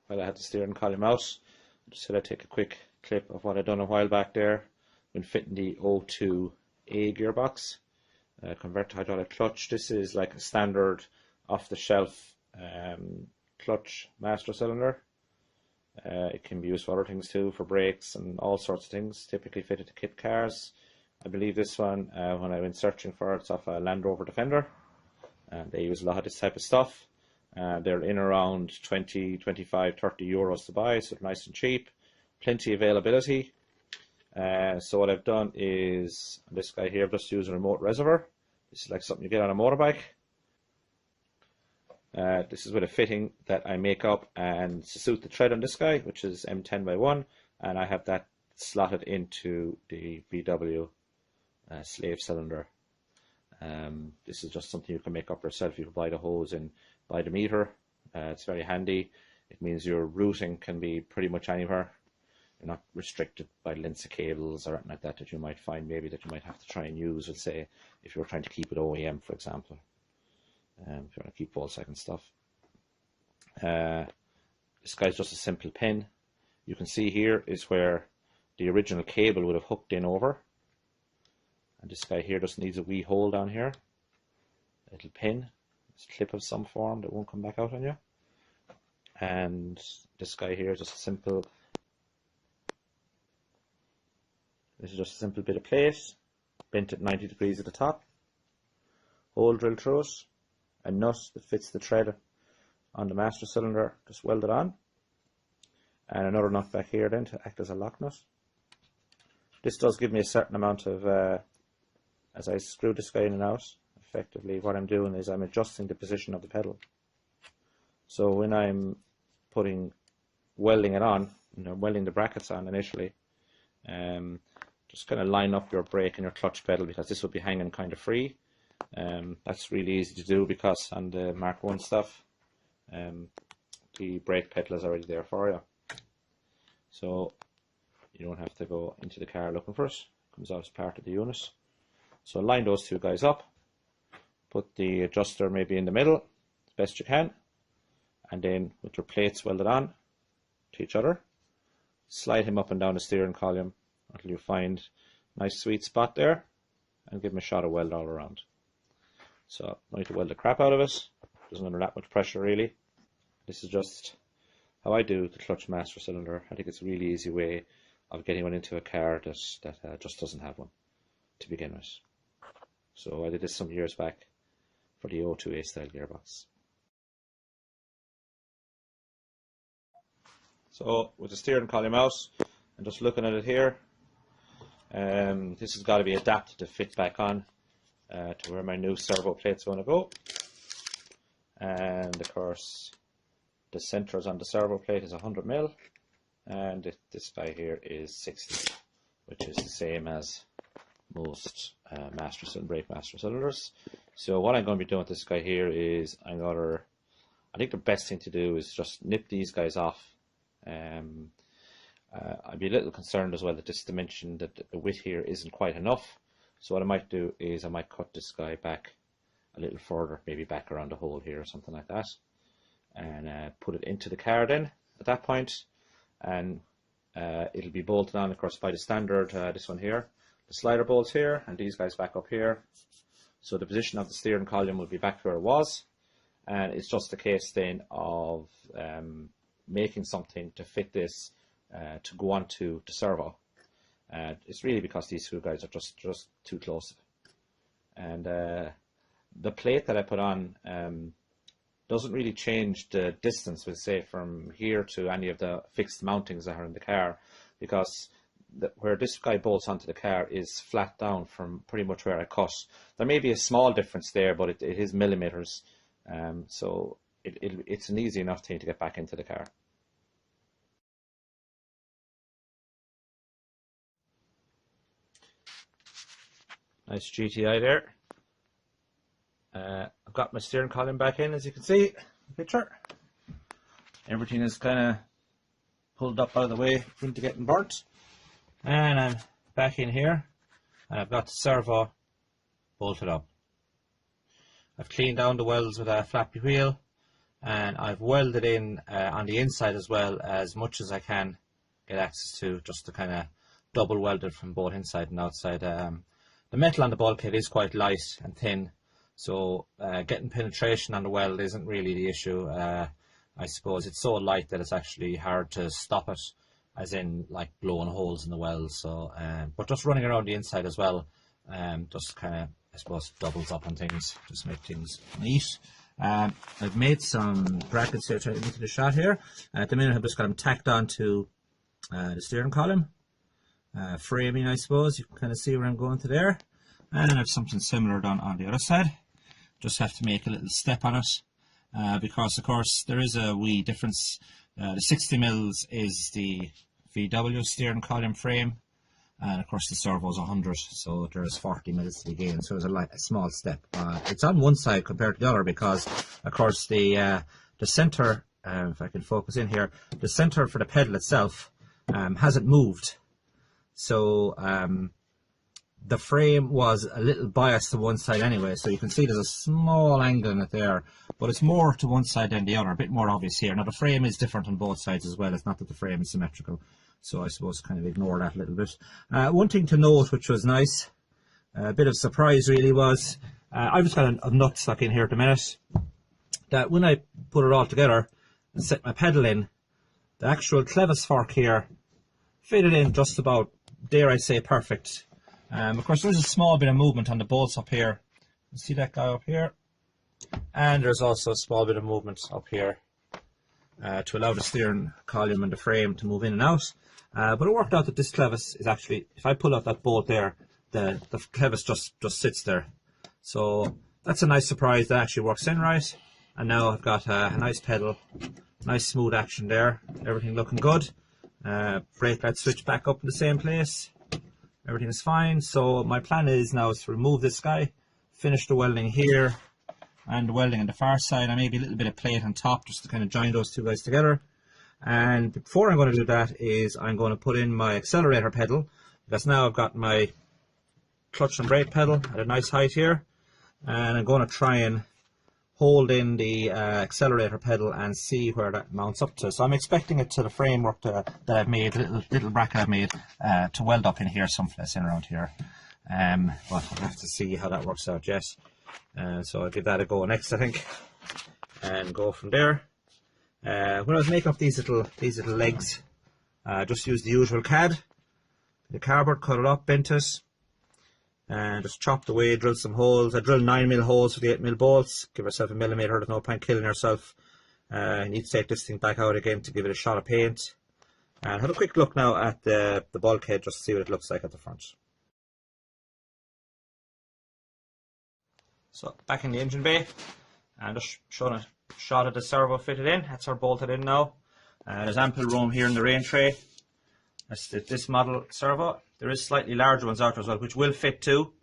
while I had the steering column out. Just said I'd take a quick clip of what I'd done a while back there when fitting the O2A gearbox. Convert to hydraulic clutch. This is like a standard off-the-shelf clutch master cylinder. It can be used for other things too, for brakes and all sorts of things, typically fitted to kit cars. I believe this one, when I went searching for it, it's off a Land Rover Defender, and they use a lot of this type of stuff. They're in around 20, 25, 30 euros to buy, so they're nice and cheap, plenty of availability. So what I've done is, this guy here, I've just used a remote reservoir. This is like something you get on a motorbike. This is with a fitting that I make up and to suit the tread on this guy, which is M10x1, and I have that slotted into the VW slave cylinder. This is just something you can make up yourself. You can buy the hose and buy the meter. It's very handy. It means your routing can be pretty much anywhere. You're not restricted by lengths of cables or anything like that you might find maybe that you might have to try and use, let's say, if you're trying to keep it OEM, for example. If you want to keep Volkswagen and stuff. This guy's just a simple pin. You can see here is where the original cable would have hooked in over. And this guy here just needs a wee hole down here. A little pin. It's a clip of some form that won't come back out on you. And this guy here is just a simple... This is just a simple bit of plate. Bent at 90 degrees at the top. Hole drilled through it. A nut that fits the thread on the master cylinder, just welded on, and another nut back here then to act as a lock nut. This does give me a certain amount of, as I screw this guy in and out, effectively what I'm doing is I'm adjusting the position of the pedal. So when I'm welding it on, welding the brackets on initially, just kind of line up your brake and your clutch pedal, because this will be hanging kind of free. That's really easy to do because on the Mark 1 stuff, the brake pedal is already there for you. So you don't have to go into the car looking for it. It comes out as part of the unit. So line those two guys up. Put the adjuster maybe in the middle as best you can. And then with your plates welded on to each other, slide him up and down the steering column until you find a nice sweet spot there and give him a shot of weld all around. So I'm going to weld the crap out of it. Doesn't under that much pressure really. This is just how I do the clutch master cylinder. I think it's a really easy way of getting one into a car that just doesn't have one to begin with. So I did this some years back for the O2A style gearbox. So with the steering column out and just looking at it here, this has got to be adapted to fit back on to where my new servo plate's going to go. And of course the centers on the servo plate is 100mm, and this guy here is 60, which is the same as most brake master cylinders. So what I'm going to be doing with this guy here is I think the best thing to do is just nip these guys off. I'd be a little concerned as well that this dimension, that the width here isn't quite enough. So what I might do is I might cut this guy back a little further, maybe back around the hole here or something like that, and put it into the car then at that point, and it'll be bolted on, of course, by the standard, this one here, the slider bolts here, and these guys back up here. So the position of the steering column will be back where it was, and it's just a case then of making something to fit this to go onto the servo. It's really because these two guys are just too close. And the plate that I put on doesn't really change the distance, we'll say, from here to any of the fixed mountings that are in the car, because where this guy bolts onto the car is flat down from pretty much where I cut. There may be a small difference there, but it is millimeters, so it's an easy enough thing to get back into the car. Nice GTI there. I've got my steering column back in, as you can see in the picture. Everything is kind of pulled up out of the way into getting burnt. And I'm back in here, and I've got the servo bolted up. I've cleaned down the welds with a flappy wheel, and I've welded in on the inside as well as much as I can get access to, just to kind of double weld it from both inside and outside. The metal on the bulkhead is quite light and thin, so getting penetration on the weld isn't really the issue. I suppose it's so light that it's actually hard to stop it, as in like blowing holes in the weld. So, but just running around the inside as well, just kind of, I suppose, doubles up on things, just make things neat. I've made some brackets here into the shot here. At the minute I've just got them tacked onto the steering column, framing, I suppose. You can kind of see where I'm going to there. And I have something similar done on the other side. Just have to make a little step on it, because of course there is a wee difference. The 60 mils is the VW steering column frame, and of course the servo is 100, so there's 40 mils to be gained. So there's a small step. It's on one side compared to the other because, of course, the center, if I can focus in here, the center for the pedal itself hasn't moved. So the frame was a little biased to one side anyway, so you can see there's a small angle in it there, but it's more to one side than the other, a bit more obvious here. Now the frame is different on both sides as well. It's not that the frame is symmetrical, so I suppose kind of ignore that a little bit. One thing to note, which was nice, a bit of surprise really, was I've just got a nut stuck in here at the minute, that when I put it all together and set my pedal in, the actual clevis fork here fitted in just about, dare I say, perfect. Of course there's a small bit of movement on the bolts up here. You see that guy up here? And there's also a small bit of movement up here to allow the steering column and the frame to move in and out. But it worked out that this clevis is actually, if I pull out that bolt there, the clevis just sits there. So that's a nice surprise. That actually works in right. And now I've got a nice pedal, nice smooth action there. Everything looking good. Brake light switch back up in the same place. Everything is fine. So my plan is now to remove this guy, finish the welding here and the welding on the far side, and maybe a little bit of plate on top just to kind of join those two guys together. And before I'm going to do that is I'm going to put in my accelerator pedal, because now I've got my clutch and brake pedal at a nice height here, and I'm going to try and hold in the accelerator pedal and see where that mounts up to. So I'm expecting it to the framework that I've made, little bracket I've made, to weld up in here someplace in around here. But I'll have to see how that works out, yes. So I'll give that a go next, I think, and go from there. When I was making up these little legs, I just used the usual CAD, the cardboard, cut it up, bent it, and just chopped away, drilled some holes. I drilled 9mm holes for the 8mm bolts. Give yourself a millimetre, there's no point killing yourself. You need to take this thing back out again to give it a shot of paint. And have a quick look now at the bulkhead, just to see what it looks like at the front. So back in the engine bay, and just showing a shot of the servo fitted in. That's our bolted in now. There's ample room here in the rain tray. That's this model servo. There is slightly larger ones out there as well, which will fit too.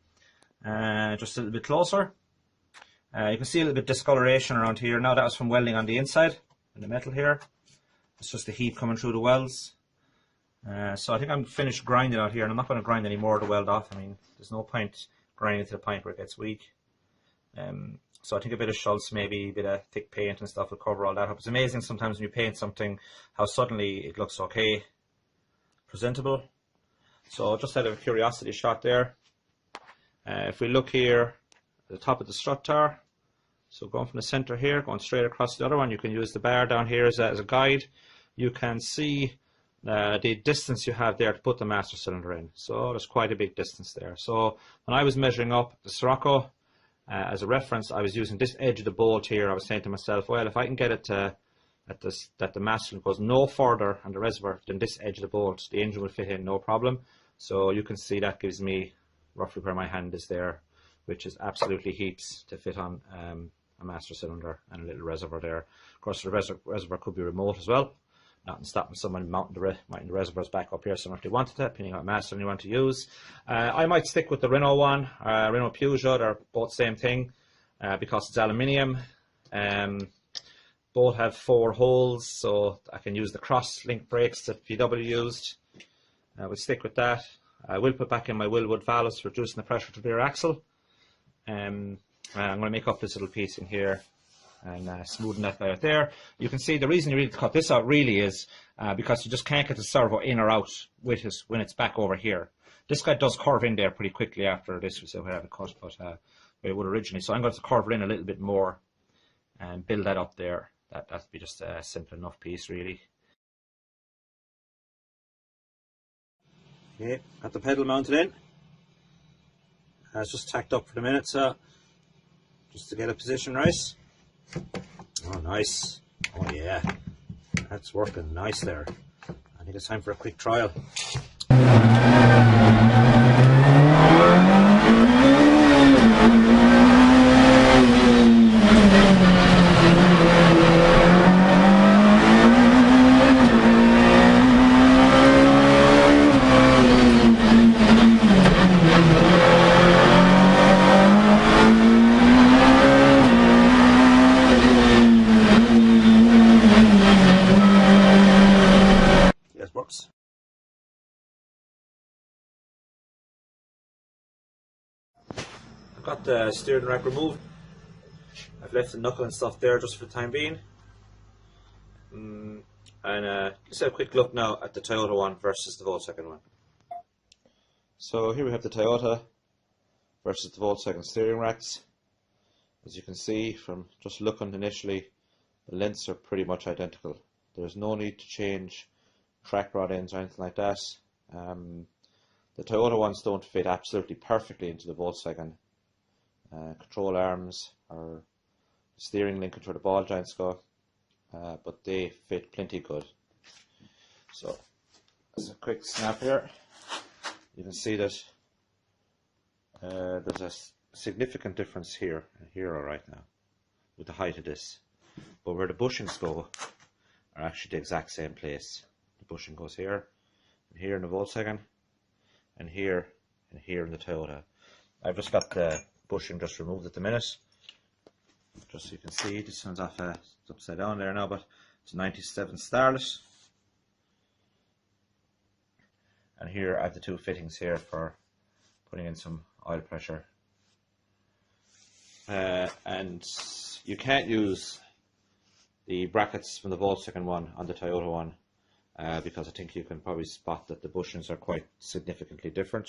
Just a little bit closer. You can see a little bit of discoloration around here. Now that was from welding on the inside, in the metal here. It's just the heat coming through the welds. So I think I'm finished grinding out here, and I'm not going to grind any more to weld off. I mean, there's no point grinding to the point where it gets weak. So I think a bit of Schultz, maybe a bit of thick paint and stuff will cover all that up. It's amazing sometimes when you paint something, how suddenly it looks okay, presentable. So just out of a curiosity shot there, if we look here at the top of the strut tower, so going from the center here, going straight across the other one, you can use the bar down here as a guide. You can see the distance you have there to put the master cylinder in. So there's quite a big distance there. So when I was measuring up the Sirocco, as a reference, I was using this edge of the bolt here. I was saying to myself, well, if I can get it to that the master goes no further on the reservoir than this edge of the bolt, the engine will fit in no problem. So you can see that gives me roughly where my hand is there, which is absolutely heaps to fit on a master cylinder and a little reservoir there. Of course, the reservoir could be remote as well. Nothing stopping someone mounting the reservoirs back up here somewhere if they wanted to, depending on what master you want to use. I might stick with the Renault one, Renault Peugeot. They're both same thing because it's aluminium. Both have 4 holes, so I can use the cross-link brakes that VW used. We'll stick with that. I will put back in my Wilwood valves, reducing the pressure to the rear axle. I'm going to make up this little piece in here and smoothing that out there. You can see the reason you need to cut this out really is because you just can't get the servo in or out with it when it's back over here. This guy does curve in there pretty quickly after this, we have it cut, but it would originally. So I'm going to curve it in a little bit more and build that up there. That'd be just a simple enough piece, really. Okay, got the pedal mounted in. It's just tacked up for the minute, so just to get a position right. Oh, nice. Oh, yeah. That's working nice there. I think it's time for a quick trial. Works. I've got the steering rack removed. I've left the knuckle and stuff there just for the time being. And let's have a quick look now at the Toyota one versus the Volkswagen one. So here we have the Toyota versus the Volkswagen steering racks. As you can see from just looking initially, the lengths are pretty much identical. There's no need to change track rod ends or anything like that. The Toyota ones don't fit absolutely perfectly into the Volkswagen control arms or steering linkage where the ball joints go, but they fit plenty good. So as a quick snap here, you can see that there's a significant difference here and here alright now with the height of this, but where the bushings go are actually the exact same place. The bushing goes here, and here in the Volkswagen, and here in the Toyota. I've just got the bushing just removed at the minute, just so you can see. This one's off, it's upside down there now, but it's a 97 Starlet. And here I have the two fittings here for putting in some oil pressure. And you can't use the brackets from the Volkswagen one on the Toyota one, because I think you can probably spot that the bushings are quite significantly different.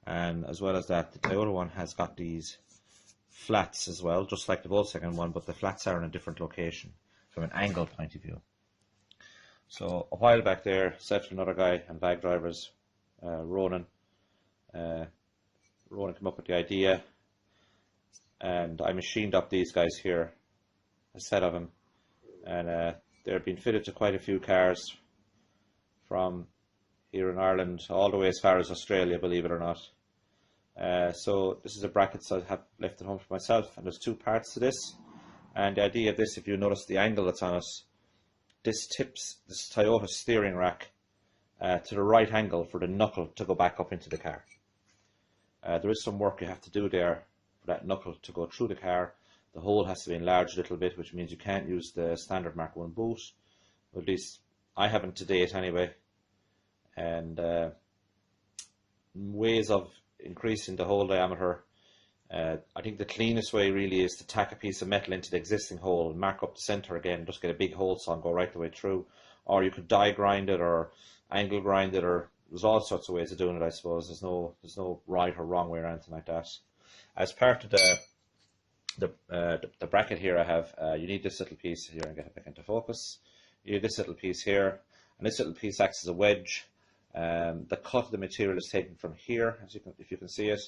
And as well as that, the Toyota one has got these flats as well, just like the Volkswagen one, but the flats are in a different location from an angle point of view. So a while back there, said to another guy and bag drivers, Ronan came up with the idea, and I machined up these guys here, a set of them, and they're being fitted to quite a few cars from here in Ireland all the way as far as Australia, believe it or not. So this is a bracket I have left at home for myself, and there's two parts to this. And the idea of this, if you notice the angle that's on it, this tips this Toyota steering rack to the right angle for the knuckle to go back up into the car. There is some work you have to do there for that knuckle to go through the car. The hole has to be enlarged a little bit, which means you can't use the standard Mark 1 boot. At least I haven't to date anyway. And ways of increasing the hole diameter, I think the cleanest way really is to tack a piece of metal into the existing hole, mark up the center again, just get a big hole saw and go right the way through. Or you could die grind it or angle grind it, or there's all sorts of ways of doing it, I suppose. There's no right or wrong way or anything like that. As part of the bracket here I have, you need this little piece here, and get it back into focus. You need this little piece here, and this little piece acts as a wedge. The cut of the material is taken from here, as you can, if you can see it,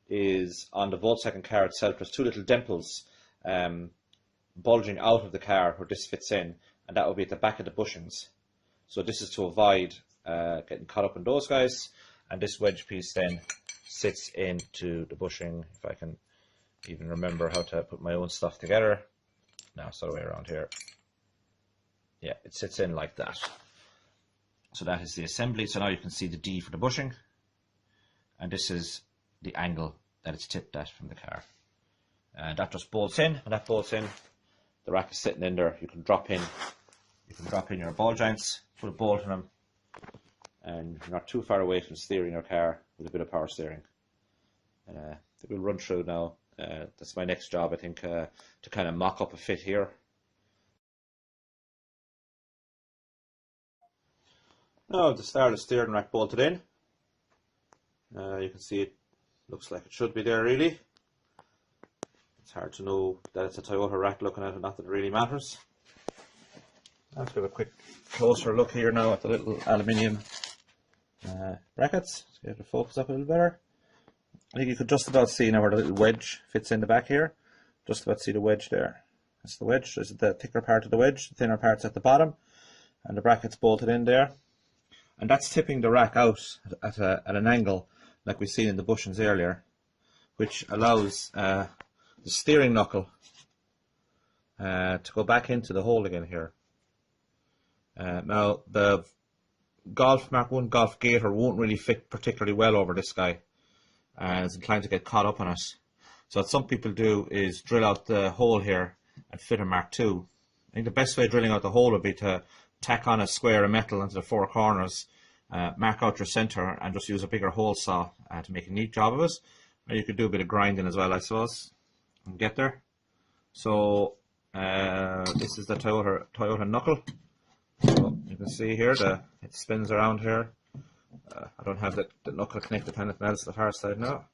is on the Volkswagen car itself. There's two little dimples bulging out of the car where this fits in, and that will be at the back of the bushings. So this is to avoid getting caught up in those guys, and this wedge piece then sits into the bushing. If I can even remember how to put my own stuff together. No, it's the other way around here. Yeah, it sits in like that. So that is the assembly. So now you can see the D for the bushing, and this is the angle that it's tipped at from the car. And that just bolts in. When that bolts in, the rack is sitting in there. You can drop in your ball joints, put a bolt in them, and you're not too far away from steering your car with a bit of power steering. And we'll run through now that's my next job, I think, to kind of mock up a fit here. Now the start of steering rack bolted in. You can see it looks like it should be there really. It's hard to know that it's a Toyota rack looking at it, not that it really matters. Let's give a quick closer look here now at the little aluminium brackets. Let's get the focus up a little better. I think you could just about see now where the little wedge fits in the back here. Just about see the wedge there. That's the wedge. This is the thicker part of the wedge. The thinner part's at the bottom, and the bracket's bolted in there. And that's tipping the rack out at an angle like we've seen in the bushings earlier, which allows the steering knuckle to go back into the hole again here. Now the Mark 1 Golf Gator won't really fit particularly well over this guy, and it's inclined to get caught up on it. So what some people do is drill out the hole here and fit a Mark 2. I think the best way of drilling out the hole would be to tack on a square of metal into the four corners, mark out your centre, and just use a bigger hole saw to make a neat job of it. Or you could do a bit of grinding as well, I suppose, and get there. So this is the Toyota knuckle. So you can see here it spins around here. I don't have the knuckle connected to anything else, the far side now.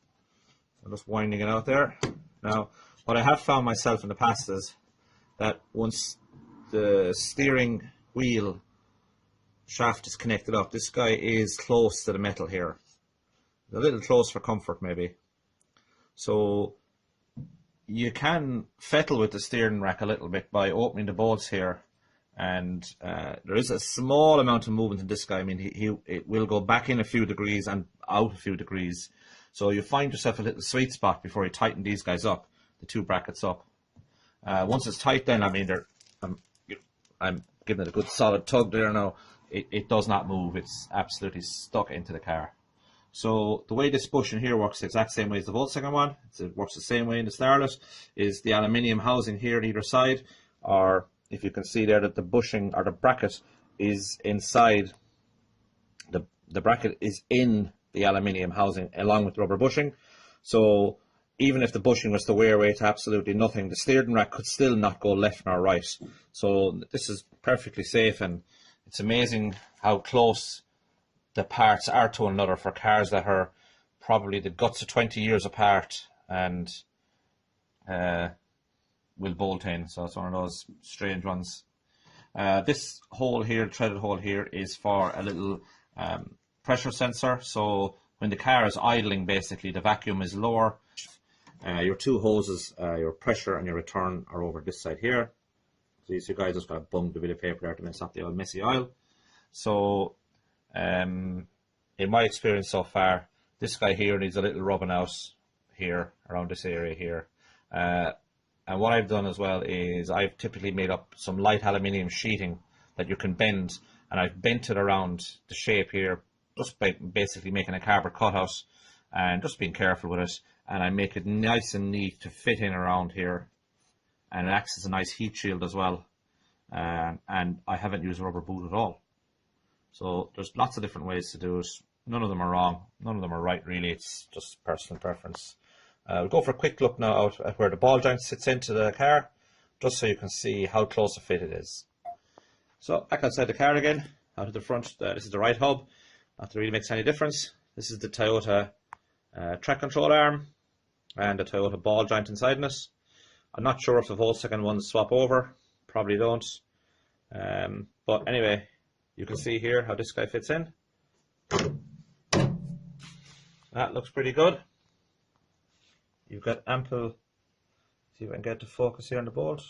I'm just winding it out there. Now, what I have found myself in the past is that once the steering wheel shaft is connected up, this guy is close to the metal here. A little close for comfort maybe. So you can fettle with the steering rack a little bit by opening the bolts here. And there is a small amount of movement in this guy. I mean, it will go back in a few degrees and out a few degrees. So you find yourself a little sweet spot before you tighten these guys up, the two brackets up. Once it's tight, then I mean, I'm giving it a good solid tug there now. It does not move. It's absolutely stuck into the car. So the way this bushing here works the exact same way as the Volkswagen one. It works the same way in the Starlet. Is the aluminium housing here on either side, or if you can see there that the bushing or the bracket is inside, the bracket is in the aluminium housing along with the rubber bushing. So even if the bushing was to wear away to absolutely nothing, the steering rack could still not go left nor right. So this is perfectly safe, and it's amazing how close the parts are to one another for cars that are probably the guts of 20 years apart and will bolt in. So it's one of those strange ones. This hole here, threaded hole here, is for a little pressure sensor. So when the car is idling, basically the vacuum is lower. Your two hoses, your pressure and your return, are over this side here. So you see, guys, just got to bung a bit of paper there to mess up the old messy oil. So in my experience so far, this guy here needs a little rubbing out here around this area here. And what I've done as well is I've typically made up some light aluminium sheeting that you can bend, and I've bent it around the shape here just by basically making a cardboard cutout and just being careful with it, and I make it nice and neat to fit in around here, and it acts as a nice heat shield as well. And I haven't used a rubber boot at all. So there's lots of different ways to do it. None of them are wrong, none of them are right really. It's just personal preference. We'll go for a quick look now out at where the ball joint sits into the car, just so you can see how close a fit it is. So back outside the car again, out of the front, this is the right hub. Not that it really makes any difference. This is the Toyota track control arm and the Toyota ball joint inside it. I'm not sure if the Volkswagen ones swap over, probably don't. But anyway, you can see here how this guy fits in. That looks pretty good. You've got ample, see if I can get to focus here on the bolt.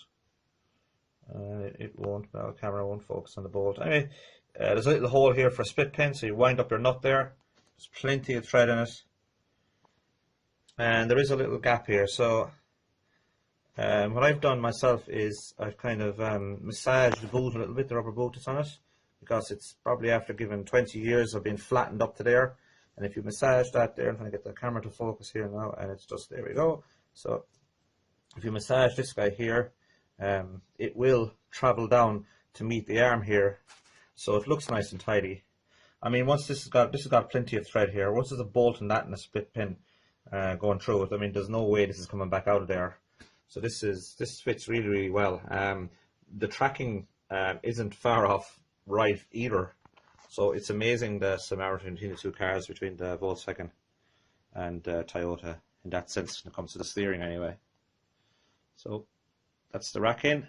It won't, no, the camera won't focus on the bolt. Anyway, there's a little hole here for a split pin, so you wind up your nut there. There's plenty of thread in it. And there is a little gap here, so what I've done myself is I've kind of massaged the boot a little bit, the rubber boot that's on it, because it's probably after given 20 years of being flattened up to there. And if you massage that there, I'm trying to get the camera to focus here now, and it's just, there we go. So if you massage this guy here, it will travel down to meet the arm here, so it looks nice and tidy. I mean, once this has got plenty of thread here. Once there's a bolt in that and a split pin, going through it. I mean, there's no way this is coming back out of there. So this fits really, really well. The tracking isn't far off right either. So it's amazing the similarity between the two cars, between the Volkswagen and Toyota, in that sense when it comes to the steering anyway. So that's the rack in.